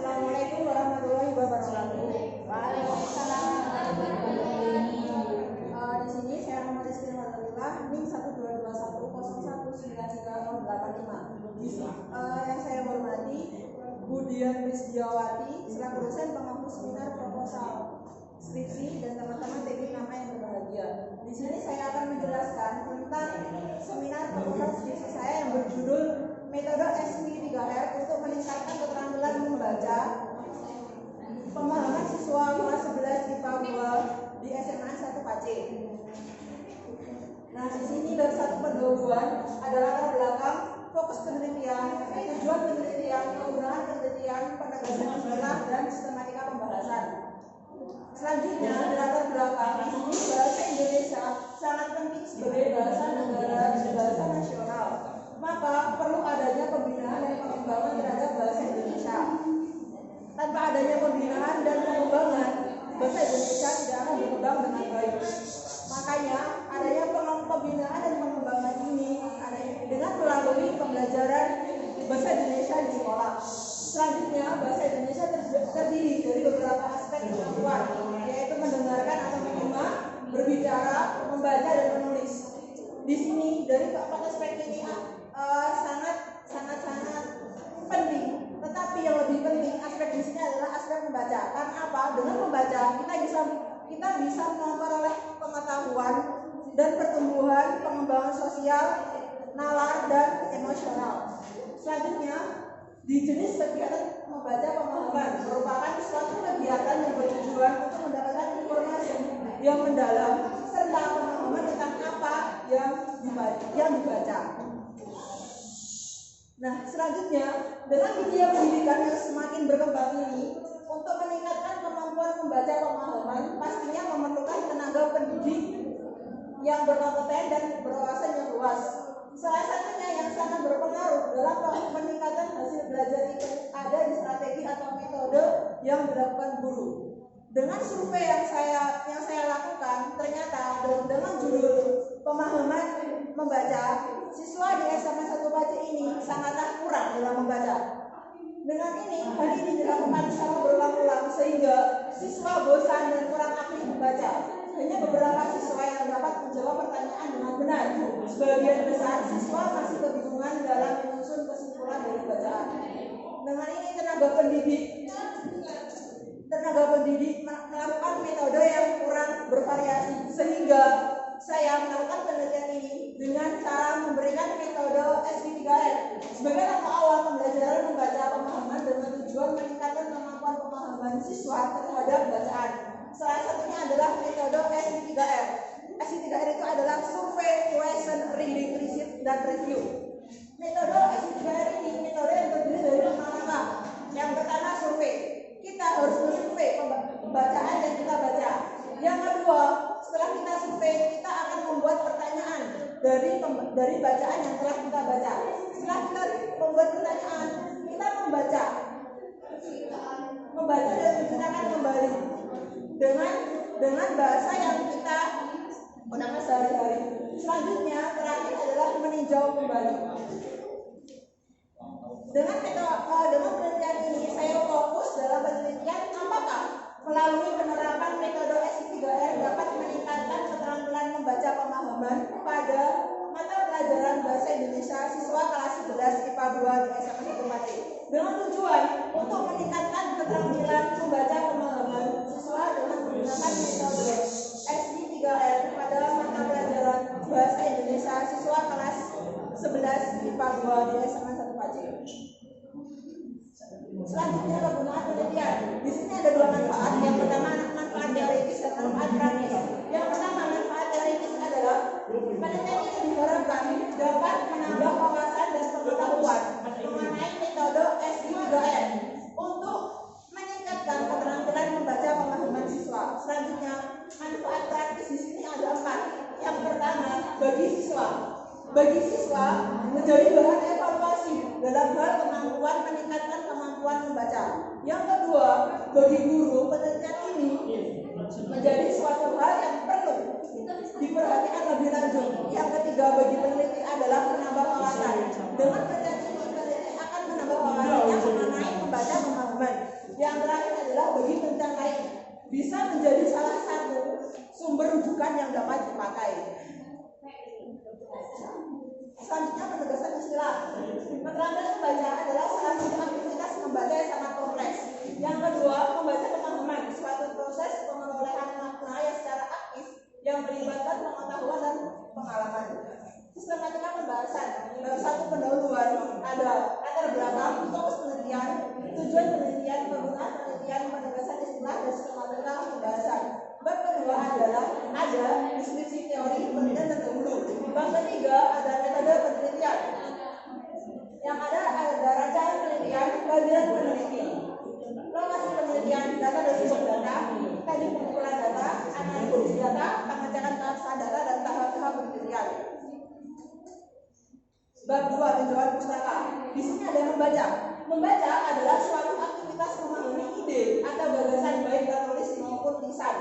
Assalamualaikum warahmatullahi wabarakatuh. Waalaikumsalam warahmatullahi wabarakatuh. Di sini saya Muhammad Rizky Nurulillah, NIM 122101935. Yang saya hormati Budian Wisdiawati selaku dosen pengampu seminar proposal skripsi dan teman-teman teknik nama yang berbahagia. Di sini saya akan menjelaskan tentang seminar proposal skripsi saya yang berjudul metode SP3R untuk meningkatkan keterampilan membaca pemahaman siswa kelas 11 IPA 2 di SMA 1 Pace. Nah, di sini bab 1 pendahuluan adalah latar belakang, fokus penelitian, tujuan penelitian, penggunaan penelitian, penegasan istilah dan sistematika pembahasan. Selanjutnya, di latar belakang, di sini bahasa Indonesia sangat penting sebagai bahasa negara dan bahasa nasional. Maka perlu adanya pembinaan dan pengembangan terhadap bahasa Indonesia. Tanpa adanya pembinaan dan pengembangan, bahasa Indonesia tidak akan berkembang dengan baik. Makanya adanya pembinaan dan pengembangan ini dengan melalui pembelajaran bahasa Indonesia di sekolah. Selanjutnya, bahasa Indonesia terdiri dari beberapa aspek kemampuan, yaitu mendengarkan atau menyimak, berbicara, membaca dan menulis. Di sini dari keempat aspek ini sangat penting. Tetapi yang lebih penting aspek di sini adalah aspek membaca. Karena apa? Dengan membaca kita bisa memperoleh pengetahuan dan pertumbuhan, pengembangan sosial, nalar dan emosional. Selanjutnya, di jenis kegiatan membaca pemahaman merupakan suatu kegiatan yang bertujuan untuk mendapatkan informasi yang mendalam serta pemahaman tentang apa yang dibaca. Nah, selanjutnya, dengan dunia pendidikan yang semakin berkembang ini, untuk meningkatkan kemampuan membaca pemahaman, pastinya memerlukan tenaga pendidik yang berkompeten dan berwawasan yang luas. Salah satunya yang sangat berpengaruh dalam peningkatan hasil belajar itu ada di strategi atau metode yang dilakukan guru. Dengan survei yang saya lakukan, ternyata dengan judul pemahaman membaca, siswa di SMA 1 Pace ini sangatlah kurang dalam membaca. Dengan hal ini dilakukan secara berulang-ulang sehingga siswa bosan dan kurang aktif membaca. Hanya beberapa siswa yang dapat menjawab pertanyaan dengan benar. Sebagian besar siswa masih kebingungan dalam menyusun kesimpulan dari bacaan. Dengan ini tenaga pendidik melakukan metode yang kurang bervariasi, sehingga saya melakukan penelitian ini dengan cara memberikan metode SP3R sebagai langkah awal pembelajaran membaca pemahaman dengan tujuan meningkatkan kemampuan pemahaman siswa terhadap bacaan. Salah satunya adalah metode SP3R. SP3R itu adalah survei, question, reading, receipt, dan review. Metode SP3R ini metode yang terdiri dari 5 langkah. Yang pertama, survei. Kita harus mensurvei bacaan yang kita baca. Yang kedua, setelah kita survei, kita akan membuat pertanyaan dari bacaan yang telah kita baca. Setelah kita membuat pertanyaan, kita membaca dan menceritakan kembali dengan bahasa yang kita gunakan sehari-hari. Selanjutnya, terakhir adalah meninjau kembali. Dengan penelitian ini, saya fokus dalam penelitian apakah melalui penerapan metode SP3R dapat meningkatkan keterampilan membaca pemahaman pada mata pelajaran bahasa Indonesia siswa kelas 11 IPA 2 di SMA 1 Pace. Dengan tujuan untuk meningkatkan keterampilan membaca pemahaman siswa dengan menggunakan metode SP3R pada mata pelajaran bahasa Indonesia siswa kelas 11 IPA 2 di SMA 1 Pace. Selanjutnya, penggunaan penelitian. Di sini ada 2 manfaat. Yang pertama, manfaat teoritis dan manfaat praktis. Yang pertama, manfaat teoritis adalah penelitian ini diharapkan dapat menambah wawasan dan pengetahuan mengenai metode SP3R untuk meningkatkan keterampilan membaca pemahaman siswa. Selanjutnya, manfaat praktis di sini ada 4. Yang pertama, bagi siswa menjadi bahan evaluasi dalam hal kemampuan meningkatkan kemampuan membaca. Yang kedua, bagi guru, penelitian ini menjadi suatu hal yang perlu diperhatikan lebih lanjut. Yang ketiga, bagi peneliti adalah menambah wawasan. Dengan penelitian ini, peneliti akan menambah wawasannya mengenai membaca pemahaman. bisa menjadi salah satu sumber rujukan yang dapat dipakai. Selanjutnya penegasan istilah. Keterangan membaca adalah salah satu aktivitas membaca yang sangat kompleks. Yang kedua, membaca pemahaman, suatu proses pengelolaan makna yang secara aktif yang melibatkan pengetahuan dan pengalaman. Sistematika pembahasan. Baru satu pendahuluan, ada latar belakang, fokus penelitian, tujuan penelitian, penggunaan penelitian, penegasan istilah, dan sistematika pembahasan. Bab kedua adalah ada deskripsi teori penelitian terdahulu. Bab ketiga ada metode penelitian. Yang ada rangkaian penelitian, bagian peneliti, lokasi penelitian, data dan sumber data, teknik pengumpulan data, analisis data, pengecekan keabsahan data, dan tahap-tahap penelitian. Bab 2 tinjauan pustaka. Di sini ada membaca. Membaca adalah suatu aktivitas memahami ide atau gagasan baik tertulis maupun lisan.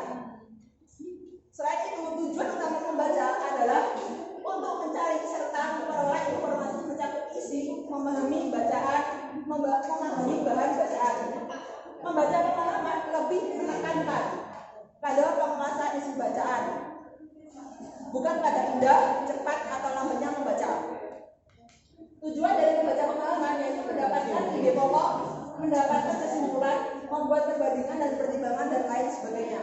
Selain itu, tujuan utama membaca adalah untuk mencari serta memperoleh informasi mencakup isi, memahami bacaan, memahami bahan bacaan. Membaca pengalaman lebih menekankan pada penguasaan isi bacaan, bukan pada indah, cepat, atau lambatnya membaca. Tujuan dari membaca pengalaman yaitu mendapatkan ide pokok, mendapatkan kesimpulan, membuat perbandingan dan pertimbangan, dan lain sebagainya.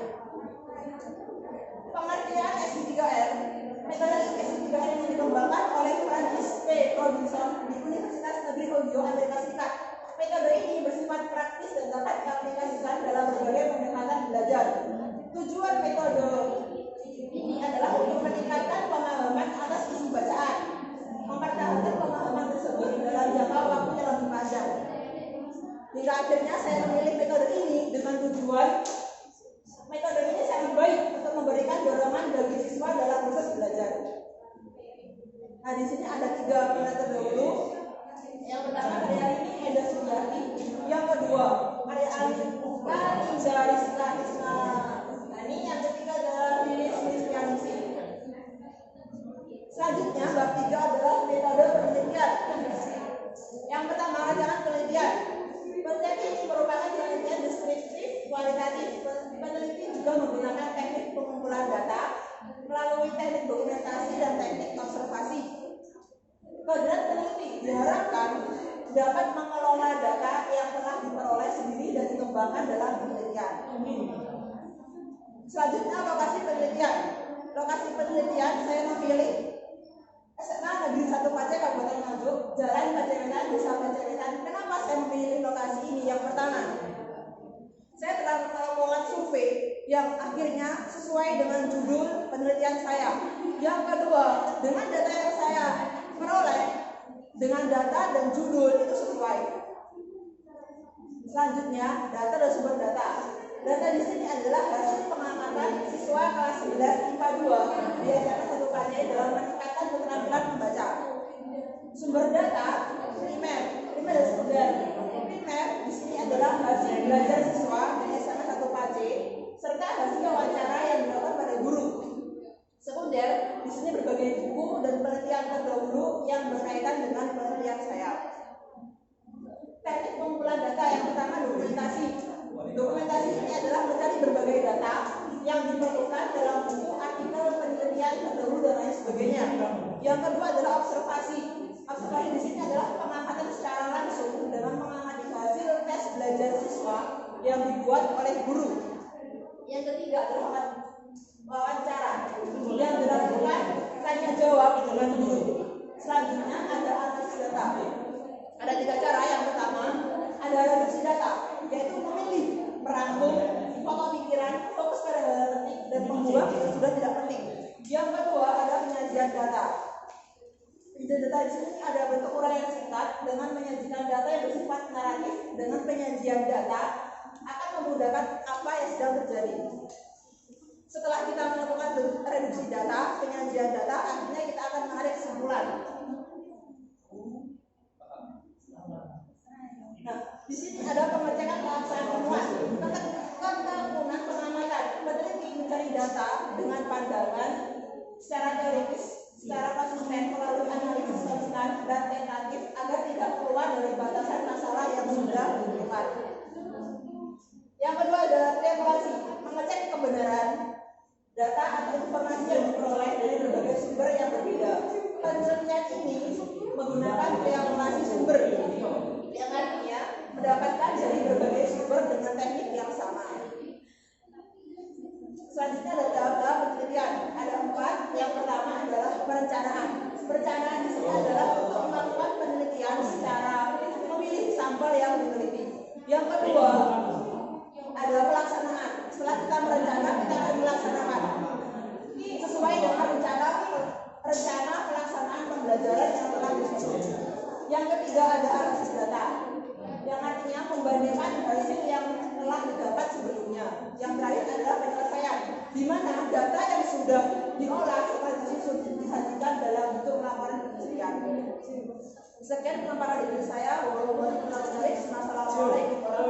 Pengertian S3R. Metode S3R yang dikembangkan oleh Francis P. Robinson di Universitas Negeri Ohio, Amerika Serikat. Metode ini bersifat praktis dan dapat diaplikasikan dalam berbagai pendekatan belajar. Tujuan metode ini adalah untuk meningkatkan pemahaman atas isi bacaan, mempertahankan pemahaman tersebut dalam jangka waktu yang lebih panjang. Hingga akhirnya saya memilih metode ini dengan tujuan metode ini sangat baik untuk memberikan dorongan bagi siswa dalam proses belajar. Nah, di sini ada 3 penelitian terdahulu. Yang pertama karya ini Eda Sugati, yang kedua karya Alika Rizka Isma. Ini yang ketiga adalah Lilis Rizkianisi. Selanjutnya bab 3 adalah metode penelitian. Yang pertama rancangan penelitian. Penelitian ini merupakan penelitian deskriptif kualitatif. Peneliti juga menggunakan teknik pengumpulan data melalui teknik dokumentasi dan teknik observasi. Kodrat peneliti diharapkan dapat mengelola data yang telah diperoleh sendiri dan dikembangkan dalam penelitian. Selanjutnya lokasi penelitian. Lokasi penelitian saya memilih SMA Negeri 1 Pace Kabupaten Nganjuk, Jalan Pacewetan, Desa Pacewetan. Kenapa saya memilih lokasi ini? Yang pertama, saya telah melakukan survei yang akhirnya sesuai dengan judul penelitian saya. Yang kedua, dengan data yang saya peroleh, dengan data dan judul itu sesuai. Selanjutnya, data dan sumber data. Data di sini adalah hasil pengamatan siswa kelas 11 IPA 2 di SMA 1 Pace dalam meningkatkan keterampilan membaca. Sumber data primer dan sekunder. Primer di sini adalah hasil belajar siswa di SMA 1 Pace serta hasil wawancara yang dilakukan pada guru. Sekunder di sini berbagai buku dan penelitian terdahulu yang berkaitan dengan penelitian saya. Teknik pengumpulan data yang pertama dokumentasi. Dokumentasi ini adalah mencari berbagai data yang diperlukan dalam buku, artikel, penelitian terdahulu dan lain sebagainya. Yang kedua adalah observasi. Observasi di sini adalah pengamatan secara langsung dengan mengamati hasil tes belajar siswa yang dibuat oleh guru. Yang ketiga adalah wawancara yang dilakukan tanya jawab dengan guru. Selanjutnya ada analisis data. Ada 3 cara. Yang pertama ada reduksi data, yaitu memilih, merangkum pokok pikiran, fokus pada hal penting dan membuang yang sudah tidak penting. Yang kedua ada penyajian data. Penyajian data di sini ada bentuk uraian singkat dengan menyajikan data yang bersifat naratif. Dengan penyajian data akan memudahkan apa yang sedang terjadi. Setelah kita melakukan reduksi data, penyajian data, akhirnya kita akan menarik kesimpulan. Nah, di sini ada pengecekan keabsahan ilmuwan. Ketekunan pengamatan. Peneliti mencari data dengan pandangan secara teoritis, secara konsisten melalui analisis konstan dan tentatif agar tidak keluar dari batasan masalah yang sudah ditentukan. Yang kedua adalah evaluasi. mengecek kebenaran data atau informasi yang diperoleh dari berbagai sumber yang berbeda. Penelitian ini menggunakan triangulasi sumber, yang artinya mendapatkan dari berbagai sumber dengan teknik yang sama. Selanjutnya ada tahap-tahap penelitian. Ada 4. Yang pertama adalah perencanaan. Perencanaan di sini adalah untuk melakukan penelitian secara memilih sampel yang diteliti. Yang kedua adalah pelaksanaan. Setelah kita merencana, kita akan melaksanakan sesuai dengan rencana pelaksanaan pembelajaran yang telah disusun. Yang ketiga ada analisis data, yang artinya membandingkan hasil yang telah didapat sebelumnya. Yang terakhir adalah penyelesaian, di mana data yang sudah diolah setelah disusun disajikan dalam bentuk laporan penelitian. Sekian pemaparan dari saya. Wassalamualaikum warahmatullahi wabarakatuh.